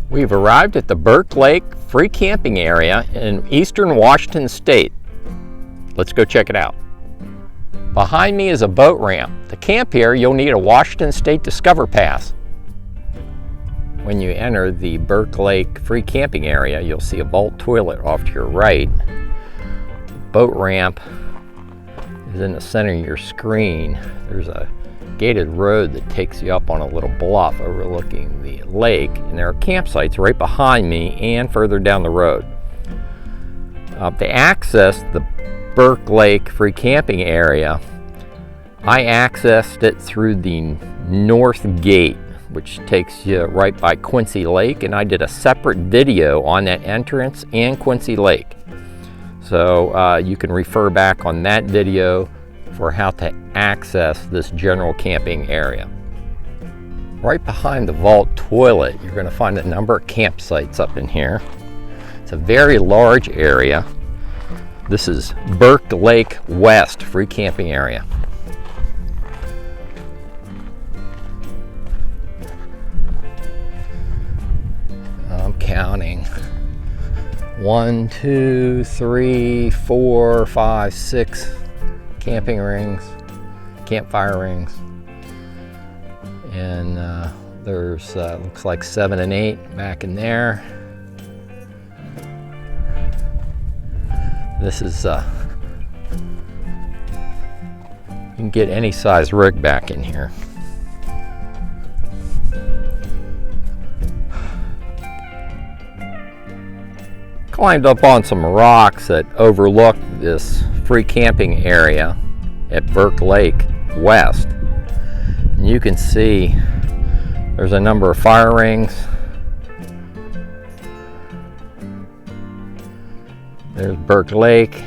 We've arrived at the Burke Lake free camping area in eastern Washington State. Let's go check it out. Behind me is a boat ramp. To camp here, you'll need a Washington State Discover Pass. When you enter the Burke Lake free camping area, you'll see a vault toilet off to your right. Boat ramp is in the center of your screen. There's a gated road that takes you up on a little bluff overlooking the lake, and there are campsites right behind me and further down the road. To access the Burke Lake free camping area, I accessed it through the north gate, which takes you right by Quincy Lake, and I did a separate video on that entrance and Quincy Lake. So you can refer back on that video for how to access this general camping area. Right behind the vault toilet, you're going to find a number of campsites up in here. It's a very large area. This is Burke Lake West free camping area. I'm counting 1, 2, 3, 4, 5, 6 camping rings, campfire rings, and there's looks like 7 and 8 back in there. This is you can get any size rig back in here. Climbed up on some rocks that overlook this free camping area at Burke Lake West. And you can see there's a number of fire rings. There's Burke Lake,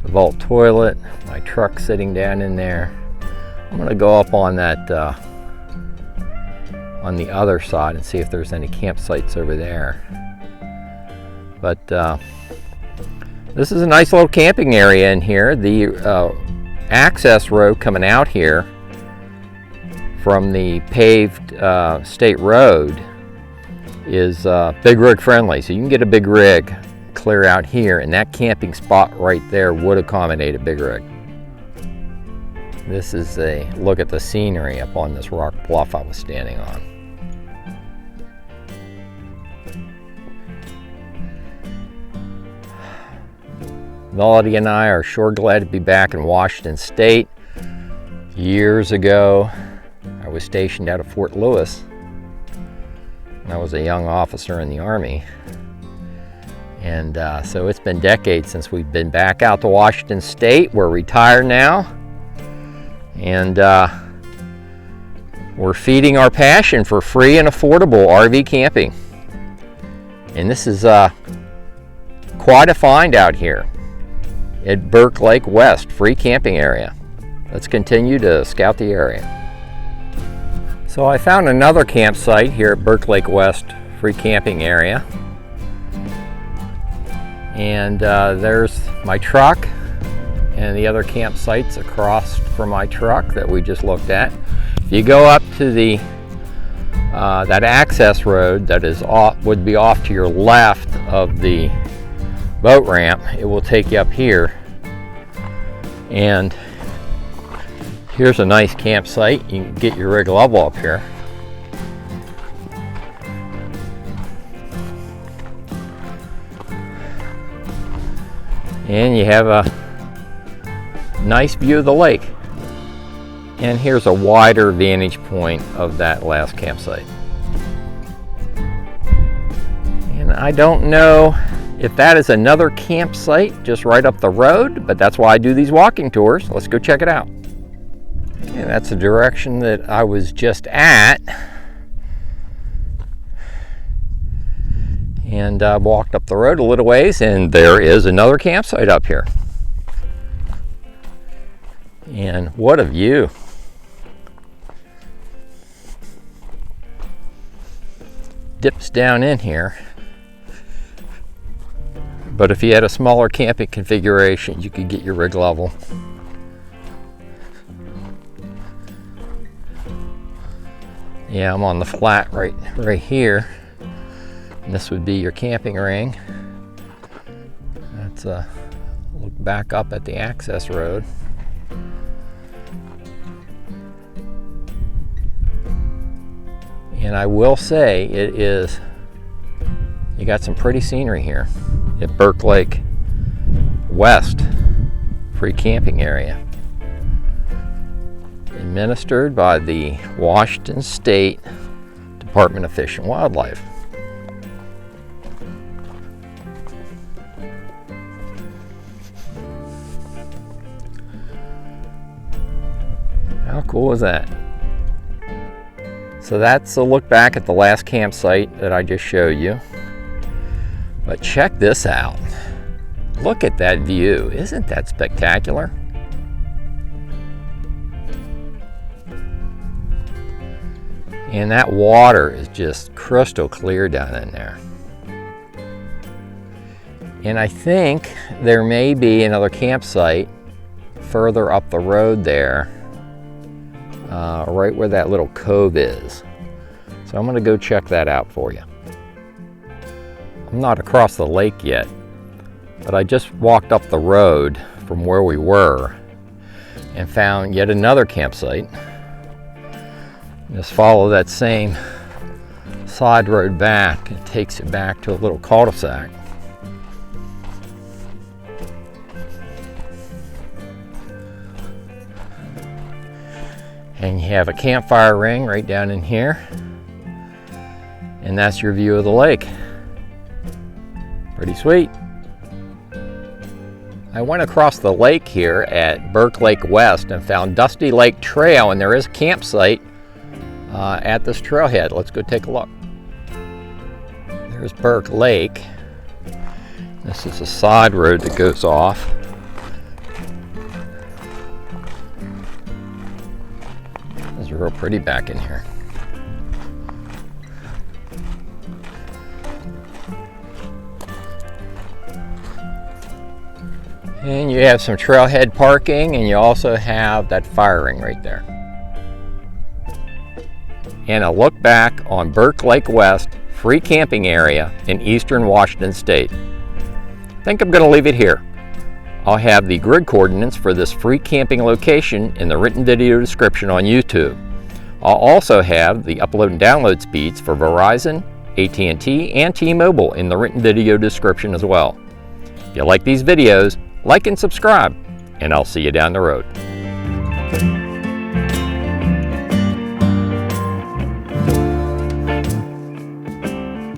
the vault toilet, my truck sitting down in there. I'm going to go up on that on the other side and see if there's any campsites over there. But this is a nice little camping area in here. The access road coming out here from the paved state road is big rig friendly, so you can get a big rig clear out here, and that camping spot right there would accommodate a big rig. This is a look at the scenery up on this rock bluff I was standing on. Melody and I are sure glad to be back in Washington State. Years ago, I was stationed out of Fort Lewis. I was a young officer in the Army. And so it's been decades since we've been back out to Washington State. We're retired now. And we're feeding our passion for free and affordable RV camping. And this is quite a find out here at Burke Lake West free camping area. Let's continue to scout the area. So I found another campsite here at Burke Lake West free camping area. And there's my truck and the other campsites across from my truck that we just looked at. If you go up to the that access road that is would be off to your left of the boat ramp, it will take you up here, and here's a nice campsite. You can get your rig level up here. And you have a nice view of the lake. And here's a wider vantage point of that last campsite. And I don't know if that is another campsite just right up the road, but that's why I do these walking tours. Let's go check it out. And that's the direction that I was just at. And I walked up the road a little ways, and there is another campsite up here. And what a view. Dips down in here. But if you had a smaller camping configuration, you could get your rig level. Yeah, I'm on the flat right here. And this would be your camping ring. Let's look back up at the access road. And I will say you got some pretty scenery here at Burke Lake West free camping area. Administered by the Washington State Department of Fish and Wildlife. How cool is that? So that's a look back at the last campsite that I just showed you. But check this out. Look at that view. Isn't that spectacular? And that water is just crystal clear down in there. And I think there may be another campsite further up the road there, right where that little cove is. So I'm gonna go check that out for you. I'm not across the lake yet, but I just walked up the road from where we were and found yet another campsite. Just follow that same side road back. It takes it back to a little cul-de-sac. And you have a campfire ring right down in here. And that's your view of the lake. Pretty sweet. I went across the lake here at Burke Lake West and found Dusty Lake Trail, and there is a campsite at this trailhead. Let's go take a look. There's Burke Lake. This is a side road that goes off. It's real pretty back in here. And you have some trailhead parking, and you also have that fire ring right there. And a look back on Burke Lake West free camping area in eastern Washington State. I think I'm going to leave it here. I'll have the grid coordinates for this free camping location in the written video description on YouTube. I'll also have the upload and download speeds for Verizon, AT&T, and T-Mobile in the written video description as well. If you like these videos, like and subscribe, and I'll see you down the road.